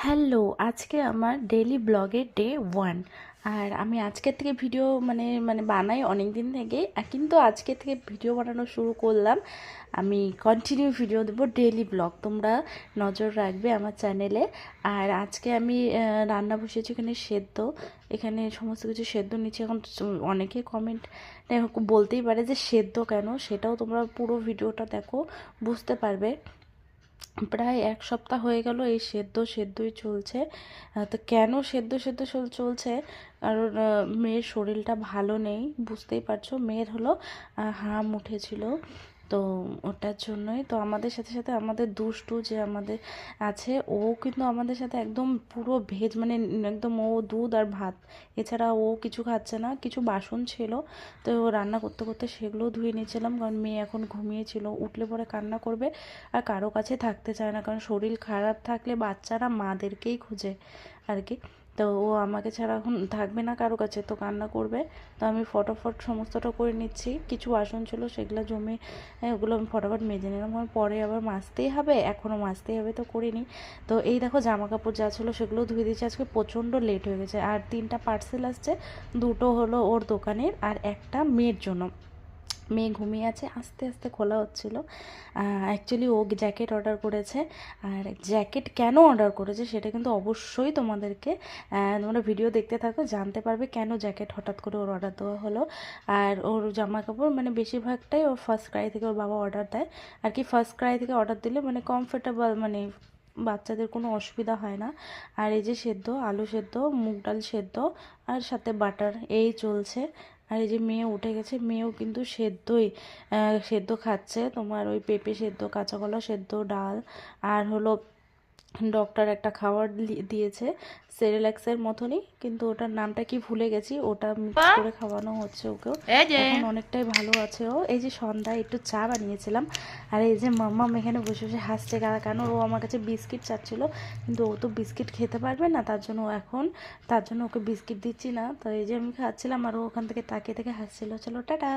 Hello, আজকে আমার daily ব্লগের ডে 1। আর আমি আজকের থেকে ভিডিও বানাই অনেক দিন থেকেই, কিন্তু আজকে থেকে ভিডিও বানানো শুরু করলাম। আমি কন্টিনিউ ভিডিও দেবো, ডেইলি ব্লগ, তোমরা নজর রাখবে আমার চ্যানেলে। আর আজকে আমি রান্না বসিয়েছি, এখানে সেদ্ধ, এখানে সমস্ত কিছু সেদ্ধ নিচ্ছি। এখন অনেকে কমেন্ট বলতেই পারে যে সেদ্ধ কেন, সেটাও তোমরা পুরো ভিডিওটা দেখো, বুঝতে পারবে। প্রায় এক সপ্তাহ হয়ে গেল এই সেদ্ধই চলছে। তো কেন চলছে, কারণ মেয়ের শরীরটা ভালো নেই, বুঝতেই পারছো। মেয়ের হলো হাম উঠেছিল, তো ওটার জন্যই। তো আমাদের সাথে সাথে আমাদের দুষ্টু যে আমাদের আছে, ও কিন্তু আমাদের সাথে একদম পুরো ভেজ, একদম ও দুধ আর ভাত, এছাড়া ও কিছু খাচ্ছে না। কিছু বাসন ছিল, তো রান্না করতে করতে সেগুলো ধুয়ে নিয়েছিলাম, কারণ মেয়ে এখন ঘুমিয়েছিল, উঠলে পরে কান্না করবে আর কারো কাছে থাকতে চায় না, কারণ শরীর খারাপ থাকলে বাচ্চারা মাদেরকেই খুঁজে আর কি। তো ও আমাকে ছাড়া এখন থাকবে না কারো কাছে, তো কান্না করবে। তো আমি ফটাফট সমস্তটা করে নিচ্ছি। কিছু বাসন ছিল সেগুলো জমে, ওগুলো আমি ফটাফট মেজে নিলাম, কারণ পরে আবার মাজতেই হবে, এখনও মাজতেই হবে, তো করিনি। তো এই দেখো জামা কাপড় যা ছিল সেগুলো ধুয়ে দিয়েছি। আজকে প্রচণ্ড লেট হয়ে গেছে। আর 3টা পার্সেল আসছে, 2টো হলো ওর দোকানের আর একটা মেয়ের জন্য। মেয়ে ঘুমিয়ে আছে, আস্তে আস্তে খোলা হচ্ছিল। অ্যাকচুয়ালি ও জ্যাকেট অর্ডার করেছে। আর জ্যাকেট কেন অর্ডার করেছে সেটা কিন্তু অবশ্যই তোমাদেরকে, তোমরা ভিডিও দেখতে থাকো, জানতে পারবে কেন জ্যাকেট হঠাৎ করে ওর অর্ডার দেওয়া হলো। আর ওর জামা কাপড় বেশিরভাগটাই ওর ফার্স্ট ক্রাই থেকে ওর বাবা অর্ডার দেয় আর কি। ফার্স্ট ক্রাই থেকে অর্ডার দিলে কমফোর্টেবল, বাচ্চাদের কোনো অসুবিধা হয় না। আর এই যে সেদ্ধ, আলু সেদ্ধ, মুগ ডাল সেদ্ধ, আর সাথে বাটার, এই চলছে। আর এই যে মেয়ে উঠে গেছে, মেয়েও কিন্তু সেদ্ধ খাচ্ছে, তোমার ওই পেঁপে সেদ্ধ, কাঁচা কলা সেদ্ধ, ডাল। আর হলো ডক্টর একটা খাবার দিয়েছে সেরেল্যাক্সের মতনই, কিন্তু ওটার নামটা কি ভুলে গেছি, ওটা মিক্স করে খাওয়ানো হচ্ছে ওকেও। এখন অনেকটাই ভালো আছে ও। এই যে সন্ধ্যায় একটু চা বানিয়েছিলাম। আর এই যে মাম্মাম এখানে বসে বসে হাসছে, কেন ও আমার কাছে বিস্কিট চাচ্ছিল, কিন্তু ও তো বিস্কিট খেতে পারবে না, তার জন্য ওকে বিস্কিট দিচ্ছি না। তো এই যে আমি খাচ্ছিলাম আর ও ওখান থেকে তাকিয়ে থেকে হাসছিল। চলো টাটা।